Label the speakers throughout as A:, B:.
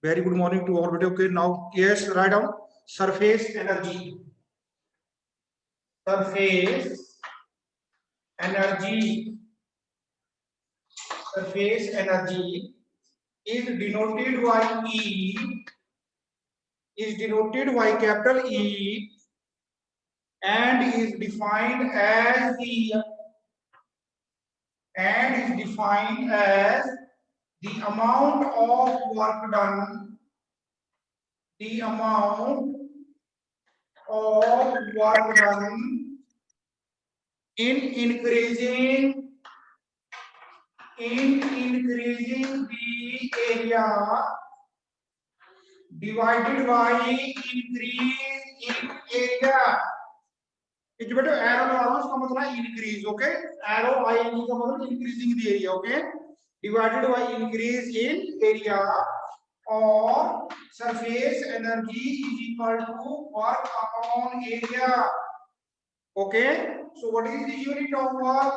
A: Very good morning to all. Okay, now yes, write down surface energy. Surface energy. Surface energy is denoted by E. Is denoted by capital E and is defined as the amount of work done. The amount of work done in increasing the area divided by increase in area. इस बेटे arrow लगाना, इसका मतलब increase. Okay, arrow आईएनई का मतलब increasing the area. Okay, divided by increase in area or surface energy is equal to work upon area. Okay, so what is the unit of work?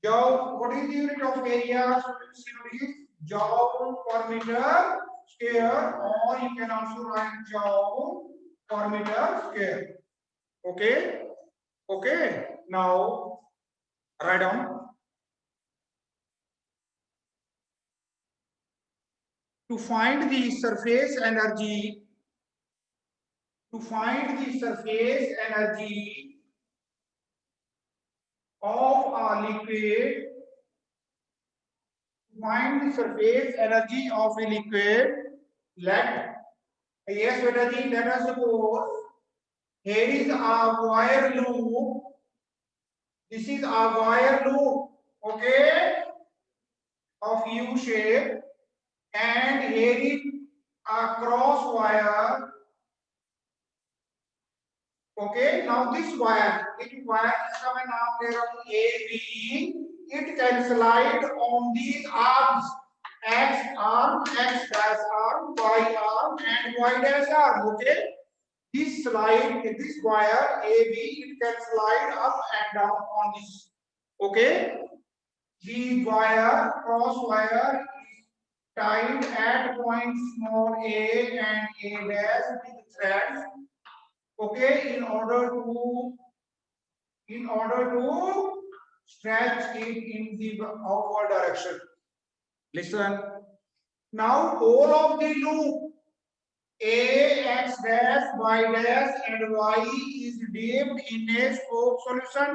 A: Joule. What is the unit of area? So it is joule per meter square, or you can also write joule per meter square. Okay, okay, now write down to find the surface energy. To find the surface energy of a liquid, find the surface energy of a liquid. Yes, beta ji, let us suppose here is a wire loop. This is a wire loop, okay, of U shape, and here is a cross wire. Okay, now this wire, इसका मैं नाम दे रहा हूँ AB. It can slide on these arms, X arm, X dash arm, Y arm, and Y dash arm. Okay, this wire AB, it can slide up and down on this. Okay, the wire, cross wire, is tied at points small a and A dash with threads. Okay, in order to stretch it in the outward direction. Listen. Now all of the loop A, X dash, Y dash and Y is dipped in a soap solution.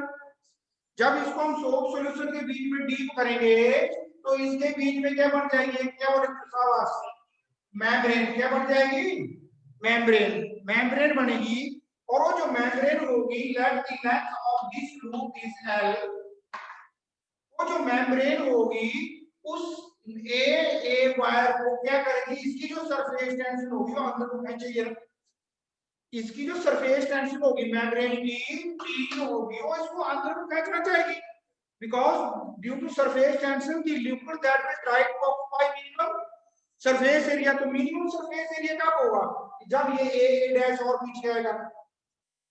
A: जब इसको हम soap solution के बीच में deep करेंगे तो इसके बीच में क्या बन जाएगी? क्या बोले? मेम्ब्रेन. क्या बन जाएगी? मेम्ब्रेन बनेगी. और वो जो मेम्ब्रेन होगी, let the length of this loop is L. वो जो मेम्ब्रेन होगी उस ए वायर को क्या करेगी? इसकी जो सरफेस टेंशन होगी वो अंदर को खींचेगी. इसकी जो सरफेस टेंशन होगी मेम्ब्रेन की, T होगी, वो इसको अंदर को खींचना चाहेगी. Because due to surface tension the liquid that will try to occupy minimum surface area. तो मिनिमम सरफेस एरिया कब होगा? जब ये ए डैश और पीछे आएगा.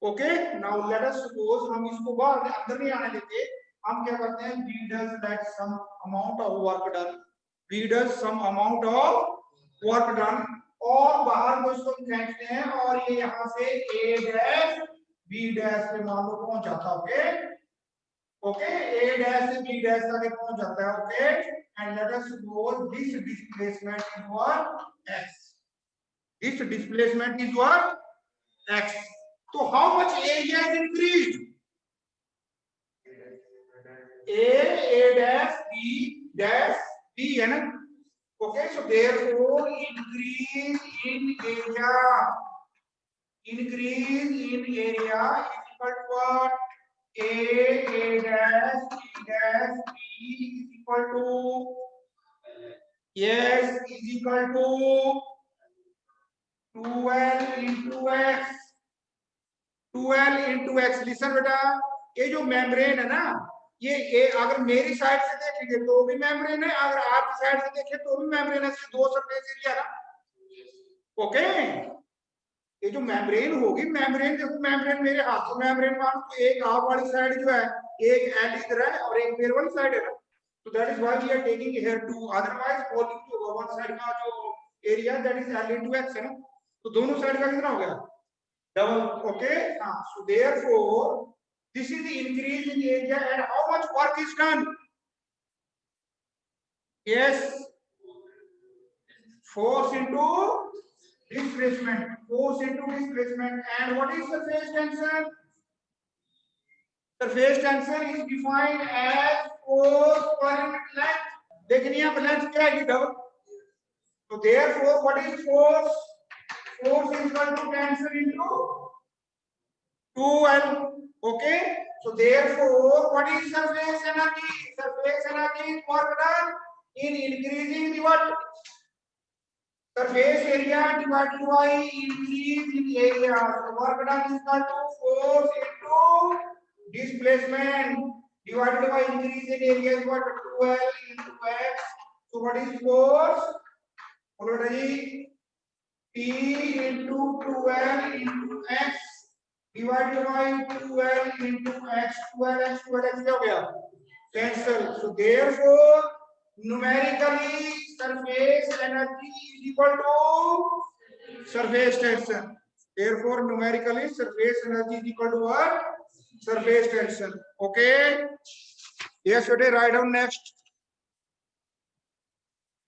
A: Okay, now let us suppose हम इसको बाहर अंदर नहीं आने देते. हम क्या करते हैं? V does that some amount of work done. V does some amount of work done. और बाहर को इसको खींचते हैं और ये यहाँ से A डैश B डैश पे मान लो पहुंच जाता है. ओके, ओके, A डैश से B डैश तक पहुंच जाता है. Okay, and let us suppose this displacement is what? X. This displacement is what? X. So how much area is increased? A dash B dash B, है ना? Okay, so therefore increase in area is equal to what? A dash B dash B is equal to, yes, is equal to 2L into X. 2L into X. Listen बेटा, ये जो membrane है ना, ये अगर मेरी साइड से देखेंगे तो भी मेम्ब्रेन है, अगर आपकी साइड से देखें तो भी मेम्ब्रेन है. दो सरफेस एरिया ना. ओके, ये जो मेम्ब्रेन होगी, मेम्ब्रेन देखो, मेम्ब्रेन मेरे हाथ में मेम्ब्रेन मानो तो एक आप वाली साइड जो है, एक एल इधर है और एक मेरे वाली साइड है ना. तो that is why we are taking here two. Otherwise volume जो वन साइड का जो area that is L into X है ना, तो दोनों साइड का कितना हो गया डबल. ओके हाँ, so therefore this is the increase in area and how much work is done. Yes, force into displacement, force into displacement. And what is surface tension? Surface tension is defined as force per unit length. लेकिन यहाँ पर length क्या है double, so therefore what is force? Force is equal to tension into 2L. Okay, so therefore what is surface energy? Surface energy is work done in increasing the what? Surface area divided by increase in area. So work done is equal to force into displacement divided by increase in area is what? 2L into X. So what is force? Already P into 2L into X divided by 2L into X. 2L क्या हो गया? Cancel. So therefore numerically surface energy is equal to surface tension. Therefore numerically surface energy is equal to what? Surface tension. Okay, yes, today write down next.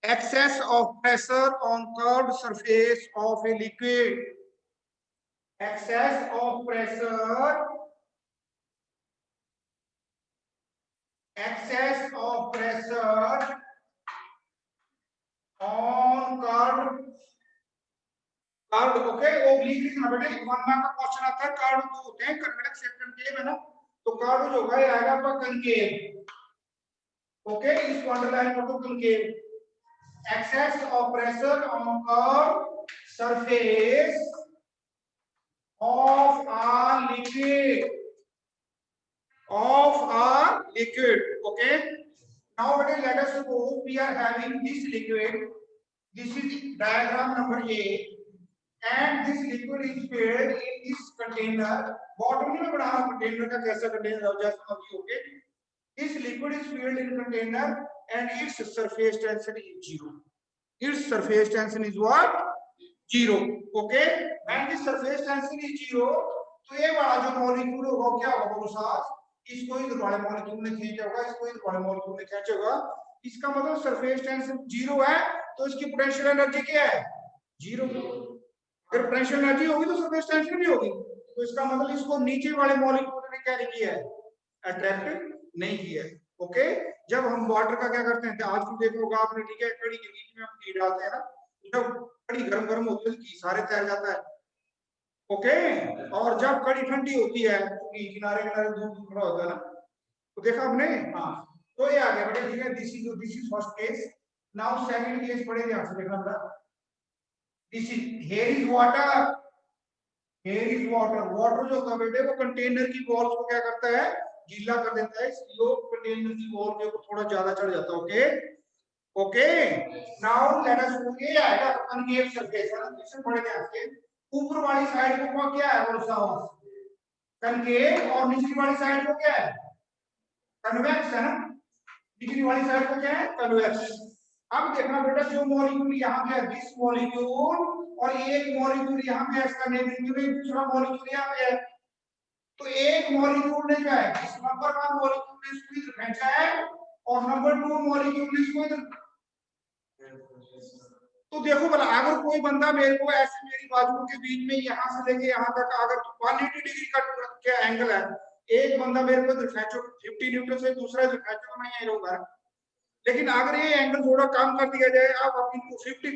A: Excess of pressure on curved surface of a liquid. Excess of pressure. Excess of pressure on curved. Okay, oblique लिखना बेटे, 1 mark का question आता है. Curve दो होते हैं, convex या concave है ना, तो कर्व जो होगा ये आएगा आपका कनकेव. ओके, इसको अंडरलाइन कर दो concave. Excess of pressure on curve surface of a liquid, of a liquid. Okay, now let us suppose we are having this liquid. This is diagram number A, and this liquid is filled in this container. Bottom में बनाना container का कैसा container हो जाए समझिए. Okay, this liquid is filled in container and its surface tension is 0. Its surface tension is what? 0. Okay, and this surface tension is 0. तो ये वाला जो मॉलिक्यूल होगा क्या होगा बोलो साथ, इसको इधर वाले मॉलिक्यूल ने खींचा होगा, इसको इधर वाले मॉलिक्यूल ने खींचा होगा. इसका मतलब सरफेस टेंशन 0 है, तो इसकी पोटेंशियल एनर्जी क्या है? 0. अगर पोटेंशियल एनर्जी होगी तो सरफेस टेंशन भी होगी, तो इसका मतलब इसको नीचे वाले मॉलिक्यूल ने क्या नहीं किया है? अट्रैक्ट नहीं किया है. ओके, जब हम वाटर का क्या करते हैं, आज भी देखा होगा आपने, ठीक है, कड़ी के बीच में हम घी डालते हैं ना, जब कड़ी गरम गरम होती है घी सारे तैर जाता है. ओके, और जब कड़ी ठंडी होती है तो किनारे किनारे दूर दूर खड़ा होता है ना, तो देखा आपने. हाँ, तो ये आ गया बेटा, ठीक है. This is first case. Now second case पढ़े ध्यान से देखना बेटा. This is here is water, here is water. Water जो होता है बेटे वो कंटेनर की वॉल्स को क्या करता है? गीला कर देता है, इसलिए कंटेनर की वॉल के ऊपर थोड़ा ज्यादा चढ़ जाता है. Okay okay, now let us look. ये आएगा कनकेव सरफेस है ना, इसे पढ़े ध्यान से. ऊपर वाली साइड को क्या है बोलो साहब? कनकेव. और निचली वाली साइड को क्या है? कन्वेक्स है ना. निचली वाली साइड को क्या है? कन्वेक्स. अब देखना बेटा, जो मॉलिक्यूल यहाँ पे है दिस मॉलिक्यूल, और एक मॉलिक्यूल यहाँ पे है इसका नेगेटिव, एक दूसरा मॉलिक्यूल यहाँ पे है. तो एक मॉलिक्यूल ने जो है इस नंबर 1 मॉलिक्यूल ने इसको इधर खींचा है, और नंबर 2 मॉलिक्यूल ने इसको इधर. तो देखो भला, अगर कोई बंदा मेरे को ऐसे मेरी बाजुओं के बीच में यहाँ से लेके यहाँ तक अगर 180 डिग्री का क्या एंगल है, एक बंदा मेरे को इधर खींचो 50 न्यूटन से, दूसरा इधर खींचो तो मैं यहीं रहूंगा. लेकिन अगर ये एंगल थोड़ा कम कर दिया जाए, आप अपनी 50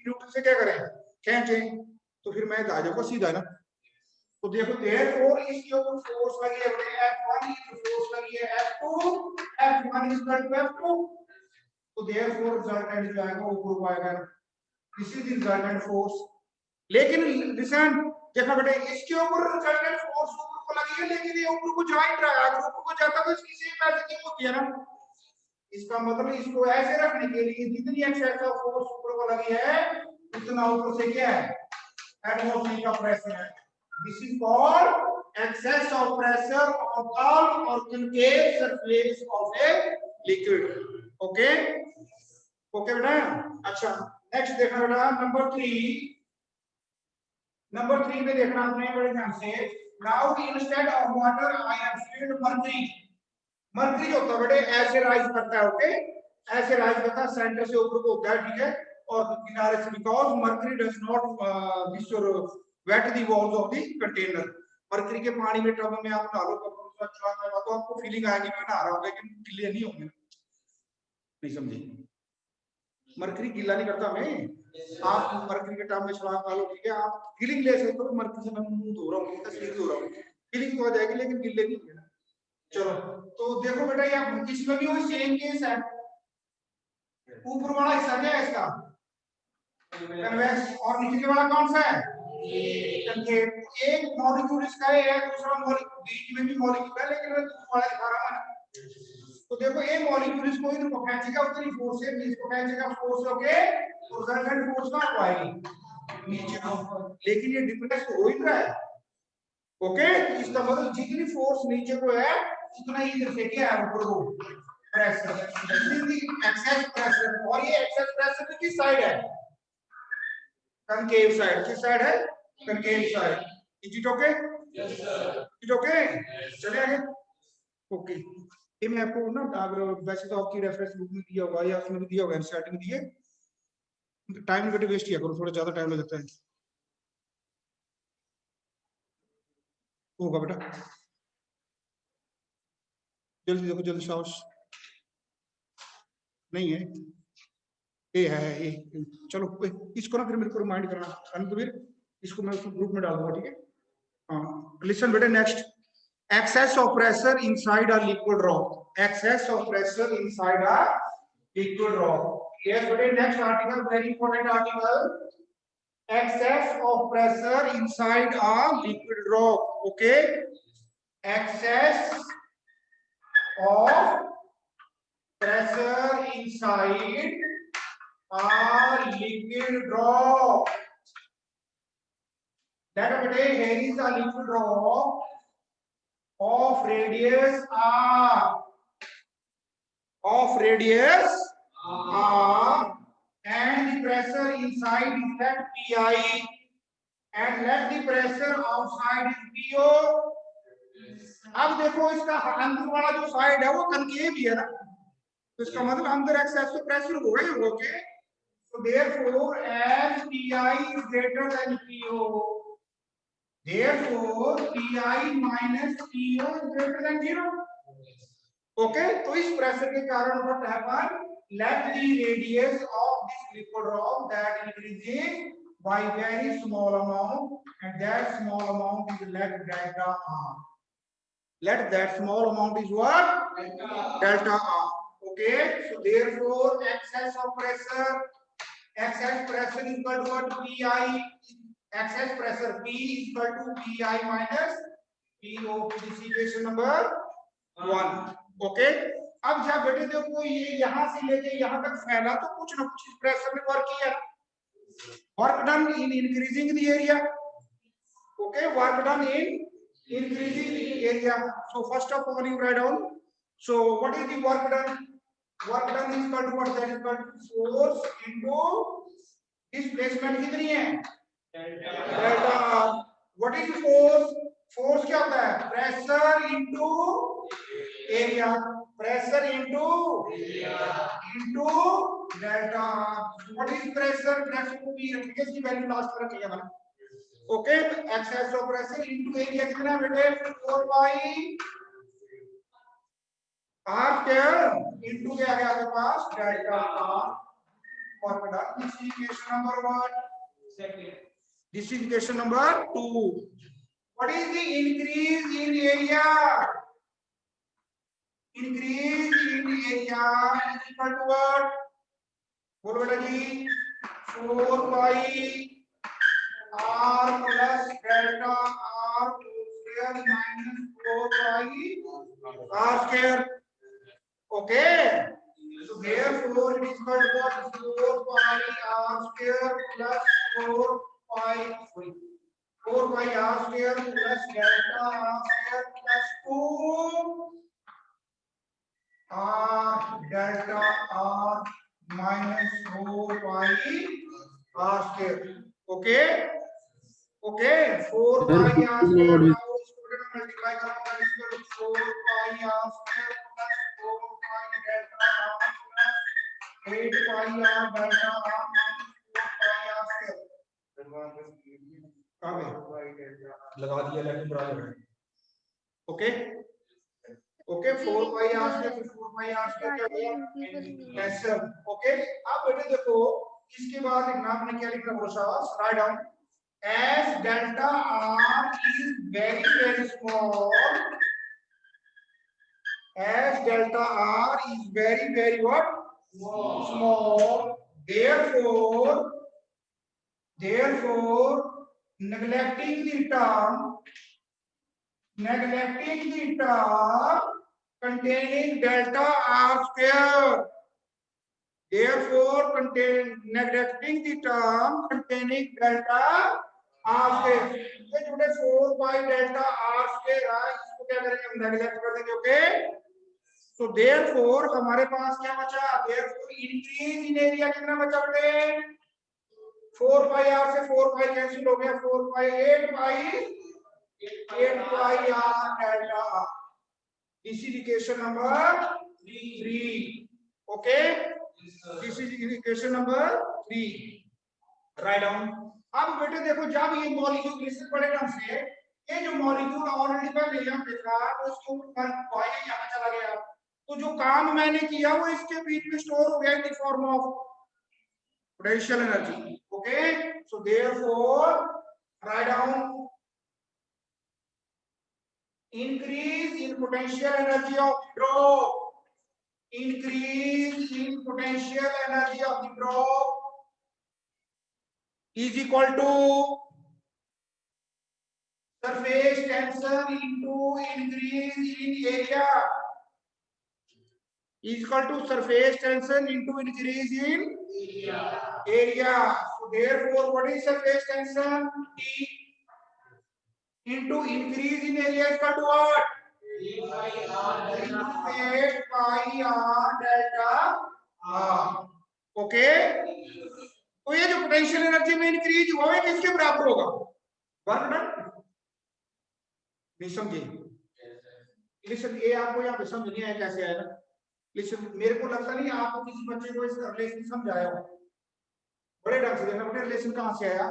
A: न्यूटन से क्या करें? खींचें, तो फिर मैं आ जाऊंगा सीधा ना. तो देखो देयरफॉर इसके ऊपर फोर्स लगी है F1, फोर्स लगी है F2, F1 is equal to F2. तो देयरफॉर रिजल्टेंट जो आएगा वो ऊपर आएगा. This is resultant force. लेकिन लिसन, देखो बेटे, इसके ऊपर रिजल्टेंट फोर्स ऊपर को लगी है, लेकिन ये ऊपर को जा ही रहा है. अगर ऊपर को जाता तो इसकी सेम वैसे क्यों होती है ना. इसका मतलब इसको ऐसे रखने के लिए जितनी एक्सेस ऑफ फोर्स ऊपर को लगी है उतना ऊपर से क्या है? एटमॉस्फेयर का प्रेशर है. This is called excess of pressure on curved और concave surface of a liquid. Okay okay बेटा. अच्छा, नेक्स्ट देखना बेटा नंबर 3 में देखना आपने बड़े ध्यान से। Now instead of water I have field mercury. Mercury जो होता है बेटे ऐसे राइज करता है, ओके, ऐसे राइज करता है, सेंटर से ऊपर को होता है, ठीक है, और किनारे से, because mercury does not this wet the walls of the container. Mercury के पानी में टब में आप नहा लो तो आपको फीलिंग आएगी मैं नहा रहा हूं, लेकिन गिले नहीं होंगे। नहीं समझे? मर्करी गीला नहीं करता हमें। आप मर्करी के टब में छलांग मार लो, ठीक है, आप फीलिंग ले सकते हो मर्करी से मैं मुंह धो रहा हूँ, तस्वीर धो रहा हूँ, फीलिंग तो आ जाएगी लेकिन गिले नहीं होंगे। चलो तो देखो बेटा ये इसमें भी वही सेम केस है। ऊपर वाला हिस्सा क्या है इसका? कन्वेक्स, और नीचे वाला कौन सा है? कनकेव। एक मॉलिक्यूल इसका है, दूसरा मॉलिक्यूल बीच में भी मॉलिक्यूल है, लेकिन मैं दूसरा वाला दिखा रहा हूं। तो देखो एक मॉलिक्यूल इसको इधर को खींचेगा, उतनी फोर्स से इसको खींचेगा, फोर्स ओके, तो रिजल्टेंट फोर्स कहां आएगी? नीचे को। लेकिन ये डिप्रेस हो ही रहा है, ओके, इसका मतलब जितनी फोर्स नीचे को है उतना ही इधर से क्या है ऊपर को प्रेशर, एक्सेस प्रेशर। और ये एक्सेस प्रेशर किस साइड है? Concave side. किस साइड है? Concave side. Is it okay? Yes sir. It okay? चले आगे। ओके, ये मैं आपको ना अगर वैसे तो आपकी रेफरेंस बुक में दिया होगा या उसमें भी दिया होगा, एनसीईआरटी में दिए, टाइम बेटे वेस्ट किया करो, थोड़ा ज्यादा टाइम लग जाता है। होगा बेटा, जल्दी देखो, जल्दी शाबाश। नहीं है, ये है ये। चलो इसको ना फिर मेरे को रिमाइंड करना अनकबीर, इसको मैं उसको ग्रुप में डाल दूंगा, ठीक है। हाँ लिसन बेटे, next excess of pressure inside a liquid rock. Excess of pressure inside a liquid rock. Yes बेटे, next article very important article, excess of pressure inside a liquid rock. Okay, excess of pressure inside a liquid rock. That beटे here is a liquid rock of radius r, and the pressure inside is that pi, and let the pressure outside is po. अब देखो इसका अंदर वाला जो side है वो concave ही है ना, तो इसका मतलब अंदर एक्सेस तो प्रेशर होगा ही, okay. So therefore as pi is greater than po, therefore pi minus po is greater than 0. Okay, तो इस प्रेशर के कारण what happen, let the radius of this liquid rock that increases by very small amount, and that small amount is let delta r. Let that small amount is what? Delta r. Okay, so therefore excess of pressure, excess pressure is equal to what? Pi. Excess pressure P is equal to Pi minus Po. This is equation number 1. Okay, अब जब बेटे देखो ये यहां से लेके यहां तक फैला तो कुछ ना कुछ प्रेशर ने वर्क किया, work done in increasing the area, okay, work done in increasing the area. So first of all you write down, so what is the work done? Work done is equal to what, that is equal to force into displacement कितनी है? Delta. What is force? Force क्या होता है? Pressure into area, pressure into delta. What is pressure? Pressure को भी रखिए, इसकी value last पर रखिएगा मैंने, okay. Excess of pressure into area कितना है बेटे? 4 पाई आर स्क्वायर इनटू क्या है आपके पास? Delta R. और बेटा this is equation number 1, second, this is equation number 2। What is the increase in area? Increase in area is equal to what? बोलो बेटा जी, 4 pi r plus delta r square minus 4 pi r square. Okay. So therefore it is equal to what? 4 pi r square plus 4 pi r square plus delta r square plus 2 r delta r minus 4 pi r square. Okay, okay, 4 pi r square. Now student multiply करो, that is equal to 4 pi r square plus 4 pi delta r plus 8 pi r delta r minus 4 pi r square. कहाँ गए? लगा दिया लेकिन बराबर है. Okay, okay, 4 pi r square फिर 4 pi r square क्या हो गया? कैंसिल. Okay, अब बेटे देखो इसके बाद लिखना आपने क्या लिखना process write down as delta r is very small, as delta r is very what small, therefore neglecting the term containing delta r square, therefore neglecting the term containing delta r square, ये जो 4 by delta r square है इसको क्या करेंगे हम neglect कर देंगे. Okay, so therefore हमारे पास क्या बचा? therefore increase in area कितना बचा बेटे? 4 pi r से 4 pi कैंसिल हो गया, 4 pi 8 pi r delta r. This is equation number 3. Okay, this is equation number 3. Write down. अब बेटे देखो जब ये मॉलिक्यूल लिस्ट पड़े ढंग से, ये जो मॉलिक्यूल ऑलरेडी पहले यहाँ पे था तो उसके ऊपर पॉइंट यहाँ चला गया, तो जो काम मैंने किया वो इसके बीच में स्टोर हो गया in the form of potential energy. Okay, so therefore write down increase in potential energy of drop, increase in potential energy of the drop is equal to surface tension into increase in area, is equal to surface tension into increase in area. So therefore what is surface tension? T into increase in area is equal to what? 8 pi r delta r. Okay, तो ये जो potential energy में increase हुआ है किसके बराबर होगा? Work done. नहीं समझे? लिसन, ये आपको यहाँ पे समझ नहीं आया कैसे आएगा? लिसन, मेरे को लगता नहीं आपको किसी बच्चे को इसका रिलेशन समझाया हो. बड़े ढंग से देखना बेटा रिलेशन कहाँ से आया.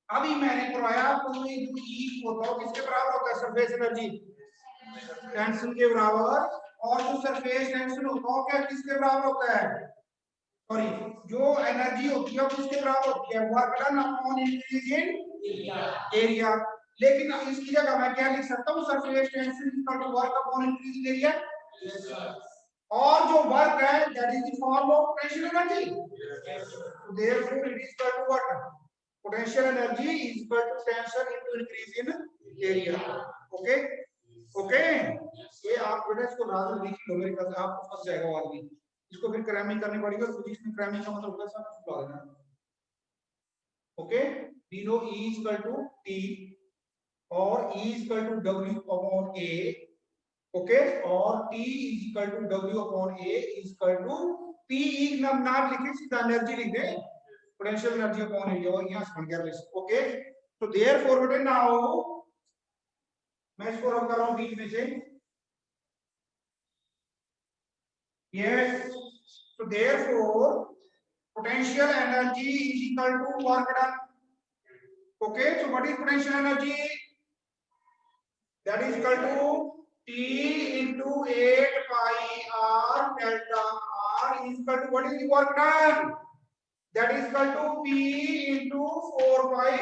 A: अभी मैंने करवाया तो ये जो ई होता है किसके बराबर होता है? सरफेस एनर्जी टेंशन के बराबर. और जो सरफेस टेंशन होता है क्या किसके बराबर होता है? सॉरी, जो एनर्जी होती है किसके बराबर होती है? Work done upon increase in area. लेकिन इसकी जगह मैं क्या लिख सकता हूँ? Surface tension equal to work upon increase in area. और जो वर्क है that is the form of potential energy. Therefore it is equal to what? potential energy is equal to tension into increase in area. Okay okay, ये आप बेटा इसको राजन लिख लो, मेरे ख्याल से आपको फंस जाएगा वो आदमी. इसको फिर क्रैमिंग करनी पड़ेगी और पोजीशन क्रैमिंग का मतलब होता है सब कुछ ला देना. Okay, we know E is equal to T और E is equal to W upon A. Okay, और T is equal to W upon A is equal to P. E ना लिखे सीधा एनर्जी लिख दे, potential energy upon area, और यहाँ से बन गया लिस्ट. ओके, तो therefore बेटे नाउ मैं इसको रब कर रहा हूँ बीच में से. yes, so therefore potential energy is equal to work done. Okay, so what is potential energy? That is equal to T into 8 pi r delta r is equal to what is the work done? That is equal to P into 4 pi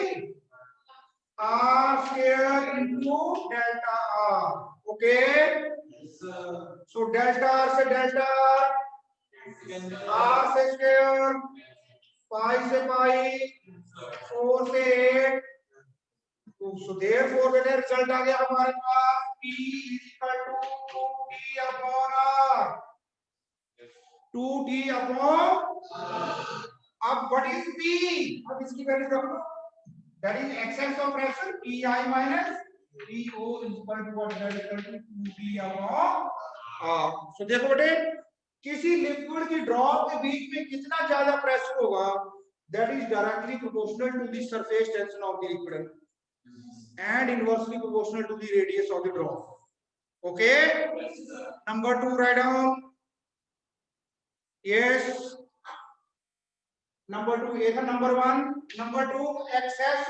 A: r square into delta r. Okay. Yes, sir. So delta r से delta r से square, pi से pi, 4 से 8. So therefore बेटे result आ गया हमारे पास P is equal to 2T upon r. 2T upon r. अब what is P? अब इसकी वैल्यू रख लो. That is excess of pressure Pi minus Po is equal to what? That is equal to 2P upon r. So देखो बेटे किसी liquid की drop के बीच में कितना ज्यादा प्रेशर होगा that is directly proportional to the surface tension of the liquid and inversely proportional to the radius of the drop. Okay, number 2 write down. Yes, number 2 is number 1. Number 2, excess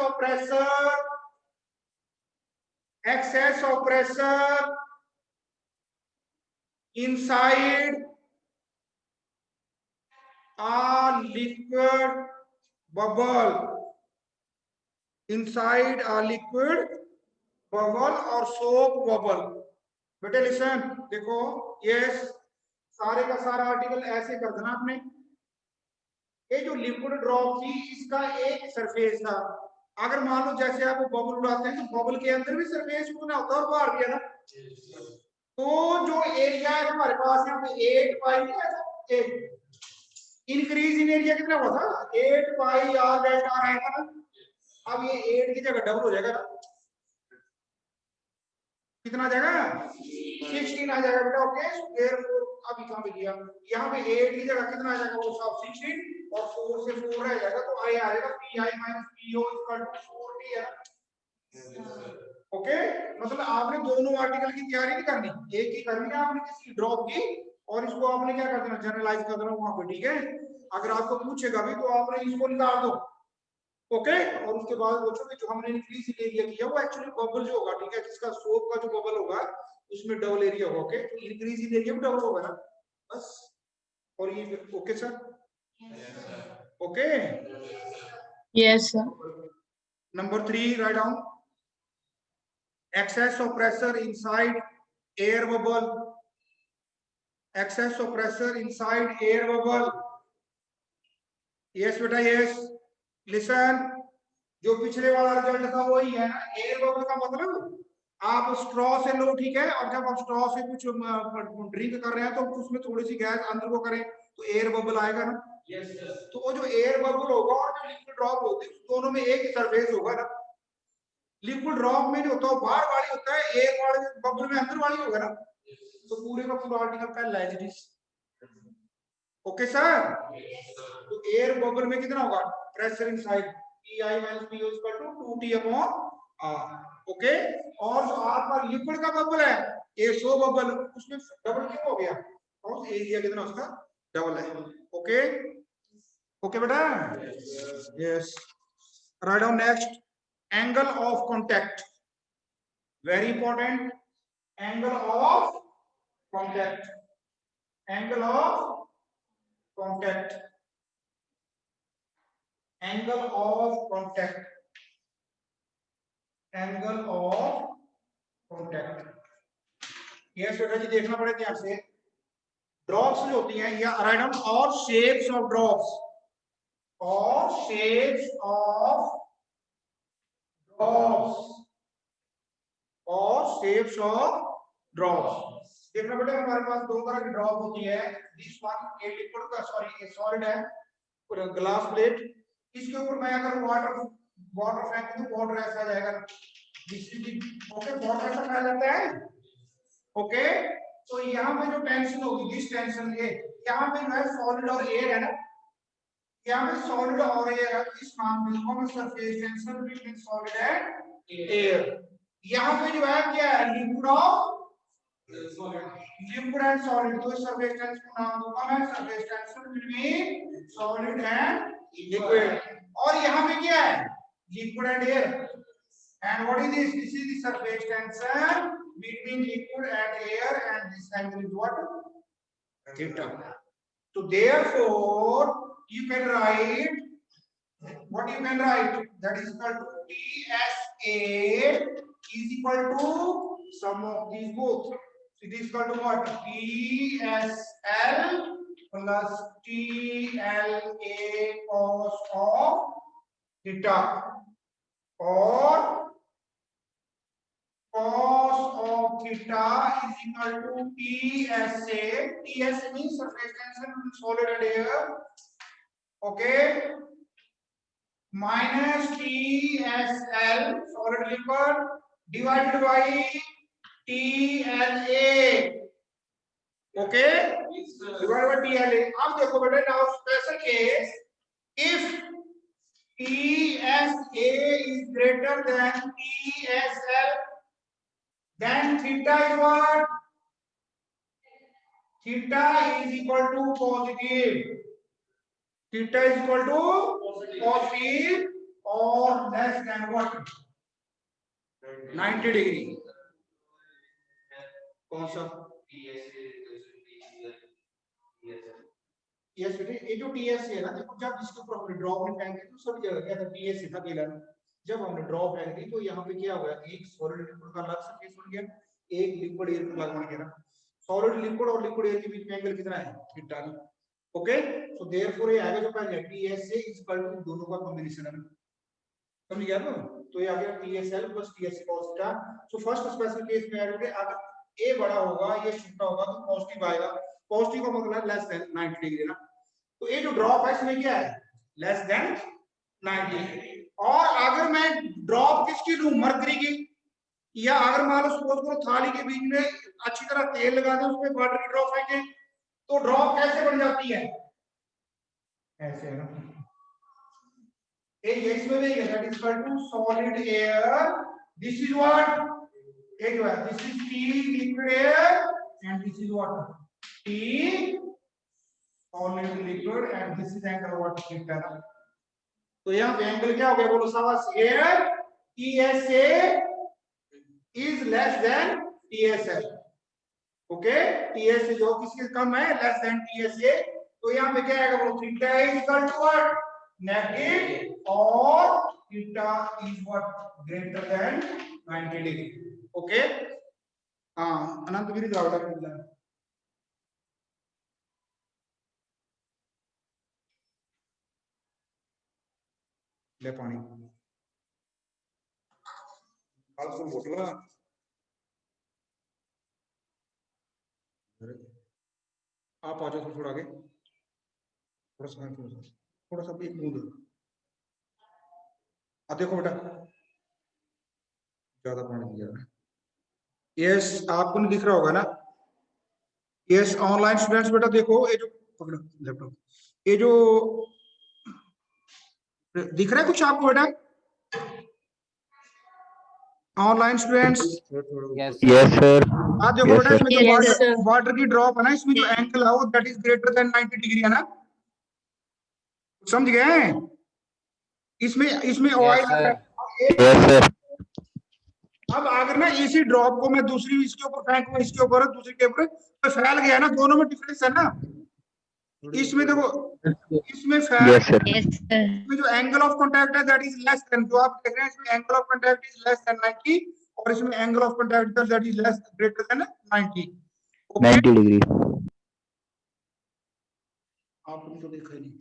A: of pressure inside a liquid bubble, inside a liquid bubble or soap bubble. बेटे listen, देखो yes, सारे का सारा article ऐसे कर देना आपने। ये जो लिक्विड ड्रॉप थी इसका एक सरफेस था, अगर मान लो जैसे आप बबल उड़ाते हैं तो बबल के अंदर भी सरफेस होना होता है और बाहर भी है ना, तो जो एरिया है हमारे पास यहाँ पे 8 पाई है, इंक्रीज इन एरिया कितना हुआ था 8 पाई आर डेल्टा आर आएगा ना, अब ये 8 की जगह डबल हो जाएगा ना, कितना आ जाएगा 16 आ जाएगा बेटा। ओके, देयरफॉर अभी कहां पे दिया, यहाँ पे 8 की जगह कितना आ जाएगा वो सब 16 और 4 से 4 रह जाएगा, तो आई आ जाएगा P i minus P o equal to 4 T है। ओके, मतलब आपने दोनों आर्टिकल की तैयारी नहीं करनी, एक ही करनी है आपने किसी ड्रॉप की, और इसको आपने क्या कर देना जनरलाइज कर देना वहां पे, ठीक है। अगर आपको पूछेगा भी तो आपने इसको निकाल दो, ओके, और उसके बाद पूछो कि जो हमने इंक्रीज एरिया किया वो एक्चुअली बबल जो होगा, ठीक है, जिसका सोप का जो बबल होगा उसमें डबल एरिया होगा। ओके, तो इंक्रीज एरिया भी डबल होगा ना बस, और ये okay sir, okay
B: Yes, sir.
A: Number 3 write down, excess of pressure inside air bubble, excess of pressure inside air bubble. yes बेटा yes, listen, जो पिछले वाला रिजल्ट था वही है ना, एयर बबल का मतलब आप स्ट्रॉ से लो, ठीक है, और जब आप स्ट्रॉ से कुछ ड्रिंक कर रहे हैं तो उसमें थोड़ी सी गैस अंदर को करें तो एयर बबल आएगा ना। yes, yes. तो वो जो एयर बबल होगा और जो लिक्विड ड्रॉप होती है दोनों में एक ही सरफेस होगा ना, लिक्विड ड्रॉप में जो होता है बाहर वाली होता है, एयर वाले बबल में अंदर वाली होगा ना, तो पूरे का पूरा आर्टिकल का लाइजिटिस। ओके सर, तो एयर बबल में कितना होगा pressure inside Pi minus P equal to 2T upon R। Okay, और जो आपका लिक्विड का बबल है एयर शो बबल, उसमें डबल क्यों हो गया, और एरिया कितना उसका डबल है। ओके, ओके बेटा, yes, right down next, angle of contact, very important, angle of contact, angle of contact, angle of contact, angle of contact. Yes बेटा जी, देखना पड़ेगा ध्यान से, ड्रॉप्स जो होती हैं या राइट डाउन, और शेप्स ऑफ ड्रॉप्स, और शेप्स ऑफ ड्रॉप्स, और शेप्स ऑफ ड्रॉप्स। देखना बेटा हमारे पास दो तरह की ड्रॉप होती है, दिस वन ए लिक्विड का सॉरी ए सॉलिड है ग्लास प्लेट, इसके ऊपर मैं अगर वाटर फेंक दूं वाटर ऐसा जाएगा, ओके वाटर ऐसा फैल जाता है। ओके, तो यहाँ पे जो टेंशन होगी दिस टेंशन है, यहाँ पे जो है सॉलिड और एयर है ना, यहाँ पे सॉलिड और एयर है, इस नाम पे common surface tension between solid and air. यहाँ पे जो है क्या है लिक्विड और लिक्विड एंड सॉलिड, तो सरफेस टेंशन का नाम होगा है surface tension between solid and liquid. और यहाँ पे क्या है liquid and air, and what is this, this is the surface tension between liquid and air, and this angle is what, theta. So therefore you can write, what you can write, that is equal to TSA is equal to sum of these both, so it is equal to what, TSL plus TLA cos of theta, or cos of theta is equal to TSA. TSA means surface tension between solid and air. Okay. Minus TSL solid liquid divided by TLA. Okay. Divided by TLA. अब देखो बेटे, now special case, if TSA is greater than TSL, then theta is what? Theta is equal to positive. Theta is equal to positive or less than what? 90 degree. कौन सा? Yes बेटे, ये जो TS है ना, देखो जब इसके ऊपर हमने ड्रॉप में फेंक दी तो सब जगह क्या था, टीएस था पहला। जब हमने ड्रॉप फेंक दी तो यहाँ पे क्या हुआ, एक सॉलिड लिक्विड का अलग सरफेस बन गया, एक लिक्विड एयर का अलग बन गया। सॉलिड लिक्विड और लिक्विड एयर के बीच में एंगल कितना है? थीटा। ओके, सो देयरफॉर ये आगे जो पहले टीएस इज इक्वल टू दोनों का कॉम्बिनेशन है, समझ गया ना? तो ये आ गया TSL plus TSC cos theta. So first special case में आएगा अगर ए बड़ा होगा, ये छोटा होगा तो पॉजिटिव आएगा। पॉजिटिव का मतलब लेस देन 90 डिग्री ना, तो ये जो ड्रॉप है इसमें क्या है? Less than 90। और अगर मैं ड्रॉप किसकी लूं? मरकरी की, या अगर मान लो सपोज करो थाली के बीच में अच्छी तरह तेल लगा दें, उसमें वाटर की ड्रॉप फेंके, तो ड्रॉप कैसे बन जाती है? ऐसे है ना, ये इसमें भी है, that is equal to solid air, this is what, ये जो है this is T liquid air and this is what, T solid liquid and this is angle what, theta. तो यहां पे एंगल क्या हो गया बोलो शाबाश, air TSA is less than TSL. Okay, TSA जो किसके कम है, लेस देन टीएसए, तो यहां पे क्या आएगा बोलो, theta is equal to what, negative, और theta is what, greater than 90 degree. Okay, हाँ अनंत गिरी जाओ तक ले पानी फालतू बोतल आप आ जाओ थोड़ा आगे, थोड़ा सा थोड़ा सा एक बूंद। अब देखो बेटा, ज्यादा पानी दिया है। यस, आपको नहीं दिख रहा होगा ना? यस, ऑनलाइन स्टूडेंट्स बेटा देखो, ये जो पकड़ो लैपटॉप, ये जो दिख रहा है कुछ आपको बेटा? Online students,
C: yes sir.
A: आप देखो बेटा, इसमें जो
B: Yes, sir.
A: वाटर की ड्रॉप है ना, इसमें जो एंगल है वो that is greater than 90 degree है ना, समझ गए? इसमें इसमें ऑयल है।
C: Yes sir.
A: अब अगर ना इसी ड्रॉप को मैं दूसरी इसके ऊपर फेंकूं, इसके ऊपर दूसरी के ऊपर, तो फैल गया ना, दोनों में डिफरेंस है ना। इसमें देखो, इसमें फैल,
C: यस सर।
B: Yes, sir.
A: इसमें जो एंगल ऑफ कांटेक्ट है दैट इज लेस देन, जो आप देख रहे हैं इसमें angle of contact is less than 90, और इसमें angle of contact that is less greater than 90। Okay,
C: 90 degree.
A: आपने तो देखा ही नहीं,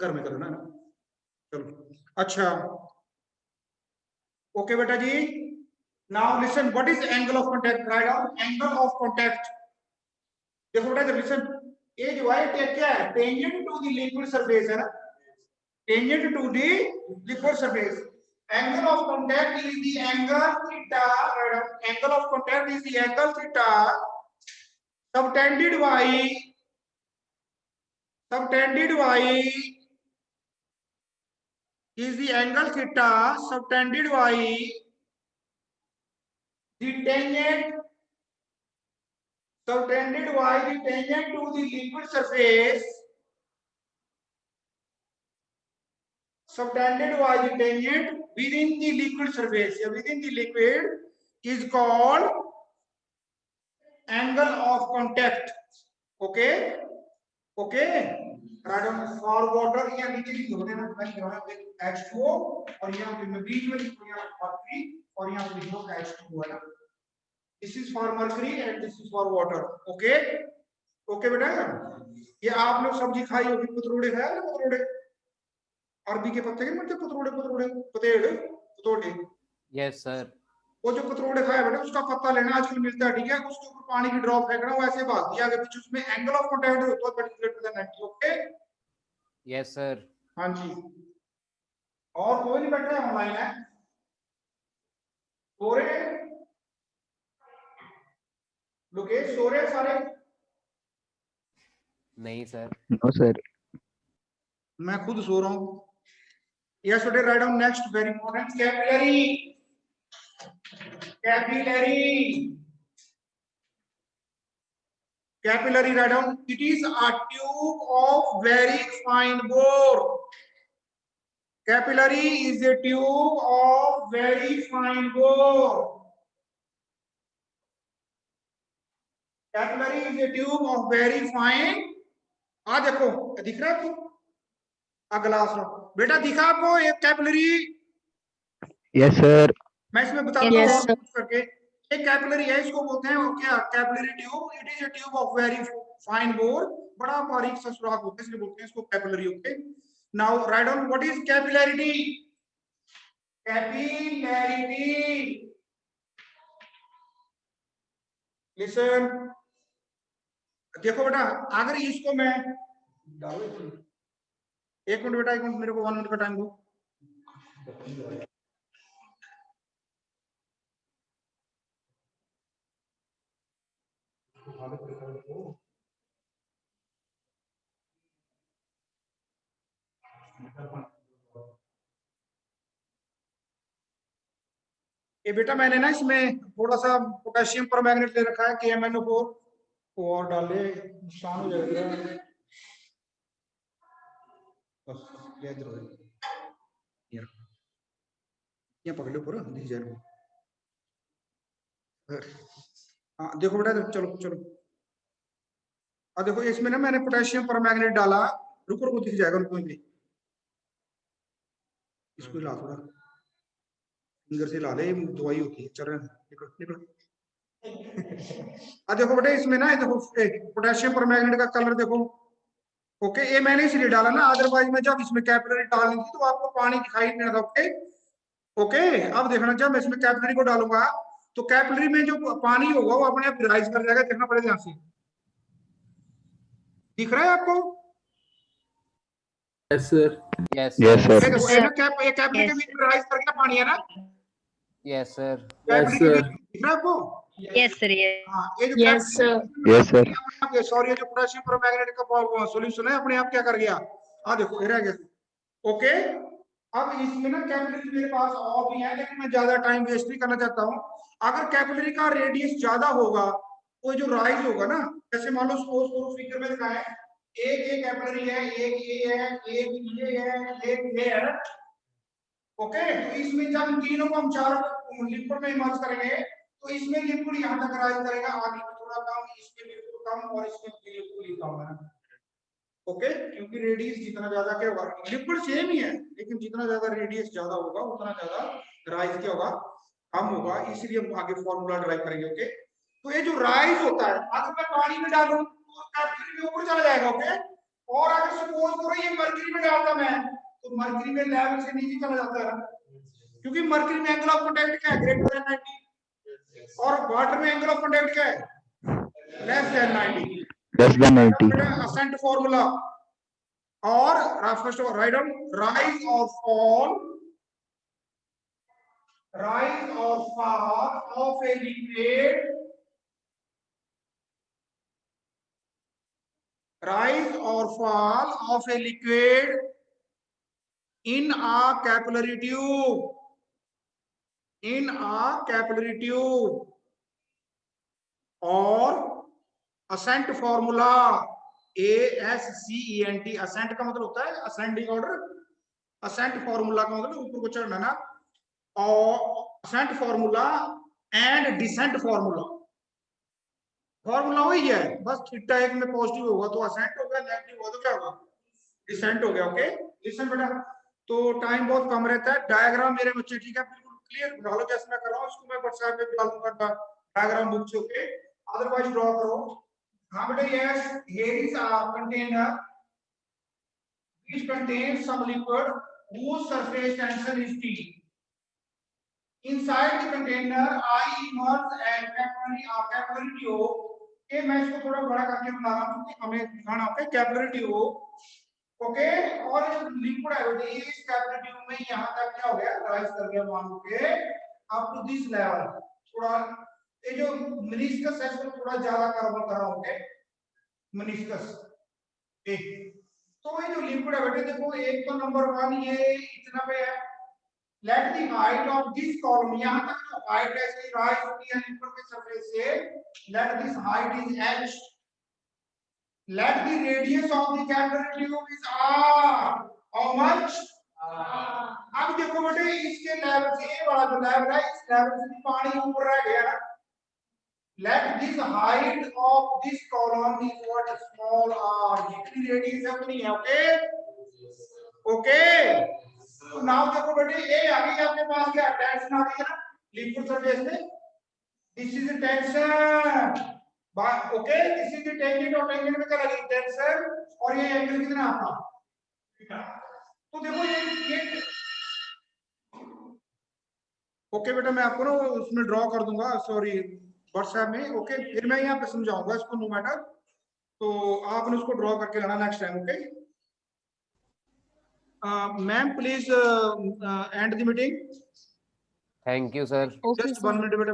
A: घर में करना है ना, चलो अच्छा। ओके बेटा जी, now listen, what is angle of contact? Write down angle of contact. देखो बेटा लिसन, ये जो है क्या है, tangent to the liquid surface है ना, tangent to the liquid surface. Angle of contact is the angle theta, angle of contact is the angle theta subtended by is the angle theta subtended by the tangent, subtended by the tangent to the liquid surface, subtended by the tangent within the liquid surface, या within the liquid is called angle of contact. Okay, okay, right on for water, या नीचे लिख दो ना, मैं लिख रहा हूं H2O, और यहाँ पे मैं बीच में लिख रहा हूं H3, और यहाँ पे लिख दो H2O है ना। This is for mercury and this is for water. Okay, okay बेटा, ये आप लोग सब्जी खाई होगी, पतरोड़े खाया ना, पतरोड़े, अरबी के पत्ते के मिलते, पतरोड़े पतरोड़े पतेड़ पतोड़े।
C: Yes sir.
A: वो जो पतरोड़े खाया बेटा, उसका पत्ता लेना, आजकल मिलता है, ठीक है, उसके ऊपर पानी की ड्रॉप फेंकना, वो ऐसे भाग दिया आगे पीछे, उसमें एंगल ऑफ कांटेक्ट होता है that is greater than 90। Okay,
C: yes sir.
A: हाँ जी। और कोई नहीं बैठा है, ऑनलाइन है, सो रहे लोकेश, सो रहे सारे?
C: नहीं सर। No sir.
A: मैं खुद सो रहा हूँ। Yes, today write down next very important capillary. Capillary. Capillary write down. It is a tube of very fine bore. Capillary is a tube of very fine bore. Capillary is a tube of very fine. आ देखो दिख रहा है आपको? Glass लो बेटा, दिखा आपको एक capillary?
C: Yes, sir.
A: मैं इसमें बताता
B: Yes,
A: हूँ
B: sir.
A: कुछ करके। एक कैपिलरी है, इसको बोलते हैं क्या? Capillary tube. It is a tube of very fine bore, बड़ा बारीक सा सुराख होता है, इसलिए बोलते हैं इसको capillary. Okay, now write down what is capillarity. Capillarity, listen. देखो बेटा, अगर इसको मैं डालो, एक मिनट बेटा, एक मिनट, मेरे को 1 मिनट का टाइम दो। ये बेटा मैंने ना इसमें थोड़ा सा पोटेशियम परमैंगनेट ले रखा है, KMnO4 और डाले, नुकसान हो जाएगा। बस ये इधर हो जाए, ये पकड़ लो पूरा, दिख जाएगा। हाँ देखो बेटा, चलो चलो, अब देखो इसमें ना मैंने पोटेशियम परमैंगनेट डाला। रुको रुको, दिख जाएगा, रुको भी। इसको ला थोड़ा, फिंगर से ला ले, दवाई होती है। चल निकल निकल। अब देखो बेटा, इसमें ना देखो पोटेशियम परमैंगनेट का कलर देखो। ओके, ये मैंने इसलिए डाला ना, अदरवाइज में जब इसमें कैपिलरी डालनी थी तो आपको पानी दिखाई नहीं देता। ओके ओके, अब देखना, जब मैं इसमें कैपिलरी को डालूंगा तो कैपिलरी में जो पानी होगा वो अपने आप राइज कर जाएगा। देखना पड़ेगा, यहाँ से दिख रहा है आपको?
D: Yes, sir.
C: Yes, Yes, sir.
A: ये देखो, ये ना ये कैपिलरी के
B: Yes.
A: बीच में राइज करके पानी है ना,
C: Yes, sir.
D: Yes,
A: कैपिलरी के बीच
D: sir.
A: में दिख रहा है आपको?
B: Yes, sir. Yes.
A: हाँ, ये जो
B: Yes, sir.
C: Yes, sir.
A: Sorry, ये जो पोटेशियम परमैंगनेट का सॉल्यूशन है अपने आप क्या कर गया? हाँ देखो, ये रह गया। ओके, अब इसमें ना कैपिलरी मेरे पास और भी है, लेकिन मैं ज्यादा टाइम वेस्ट नहीं करना चाहता हूँ। अगर कैपिलरी का रेडियस ज्यादा होगा तो जो राइज होगा ना, जैसे मान लो सपोज करो फिगर में दिखाया है, एक ये कैपिलरी है, एक ये है, एक ये है, एक ये है। ओके, तो इसमें जब इन तीनों को हम चारों लिक्विड में इमर्ज करेंगे तो इसमें लिक्विड यहाँ तक राइज करेगा, आगे में थोड़ा कम, इसमें बिल्कुल कम, और इसमें बिल्कुल कम है। ओके, क्योंकि रेडियस जितना ज्यादा क्या होगा, लिक्विड सेम ही है, लेकिन जितना ज्यादा रेडियस ज्यादा होगा उतना ज्यादा राइज क्या होगा, कम होगा। इसलिए हम आगे फॉर्मूला ड्राइव करेंगे। ओके, तो ये जो राइज होता है, अगर मैं पानी में डालूं तो कैपिलरी में ऊपर चला जाएगा। ओके, और अगर सपोज करो ये मरकरी में डालता मैं, तो मरकरी में लेवल से नीचे चला जाता है, क्योंकि मरकरी में एंगल ऑफ कांटेक्ट क्या है, ग्रेटर देन 90, और वाटर में एंगल ऑफ कांटेक्ट क्या है, less than 90।
C: Less than 90.
A: Ascent formula, और first of write down rise और fall, rise or fall of a liquid, rise or fall of a liquid in a capillary tube, in a capillary tube, और ascent formula ASCENT, ascent का मतलब होता है ascending order, ascent formula का मतलब ऊपर को चढ़ना ना, और ascent formula and descent formula, formula वही है, बस थीटा एक में पॉजिटिव होगा तो असेंट होगा, नेगेटिव होगा तो क्या होगा, डिसेंट हो गया। ओके, लिसन बेटा, तो टाइम बहुत कम रहता है। डायग्राम मेरे बच्चे ठीक है बिल्कुल क्लियर डालो, जैसे मैं कर रहा हूँ, इसको मैं व्हाट्सएप पे डालूंगा डायग्राम बुक से। ओके, अदरवाइज ड्रॉ करो। हाँ बेटा, yes, here is a container which contains some liquid whose surface tension is T. Inside the container I immerse a capillary tube। ये मैं इसको थोड़ा बड़ा करके बना रहा हूँ क्योंकि हमें दिखाना होता है कैपिलरी ट्यूब। ओके, और लिक्विड है इस कैपिलरी ट्यूब में यहाँ तक क्या हो गया, राइज कर गया, मान लो के अप टू दिस लेवल। थोड़ा ये जो मेनिस्कस है इसको थोड़ा ज्यादा कर्व कर रहा हूँ, मेनिस्कस। तो ये जो लिक्विड है बेटे देखो, एक तो नंबर 1 ये इतना पे है, let the height of this column, यहां तक जो हाइट है इसकी राइज होती है लिक्विड के सरफेस से, let this height is h, let the radius of the capillary tube is r, how much? अब देखो बेटे इसके लेवल से, ये वाला जो लेवल है इस लेवल से भी पानी ऊपर रह गया ना, let this height of this column is what, small r, जितनी रेडियस है उतनी है, ओके ओके। तो नाउ देखो बेटे ये आ गई आपके पास, क्या टेंशन आ गई है ना लिक्विड सरफेस में, this is tension, okay, this is the tangent, और टेंजेंट में क्या लगी टेंशन, और ये एंगल कितना आपका, तो देखो ये ओके बेटा, मैं आपको ना उसमें ड्रॉ कर दूंगा, सॉरी व्हाट्सएप में, ओके, फिर मैं यहाँ पे समझाऊंगा इसको, नो मैटर, तो आपने उसको ड्रॉ करके लाना next time, okay. Ma'am please and the meeting,
C: Thank you, sir.
B: Okay,
A: just
B: sir.
A: 1 minute बेटा।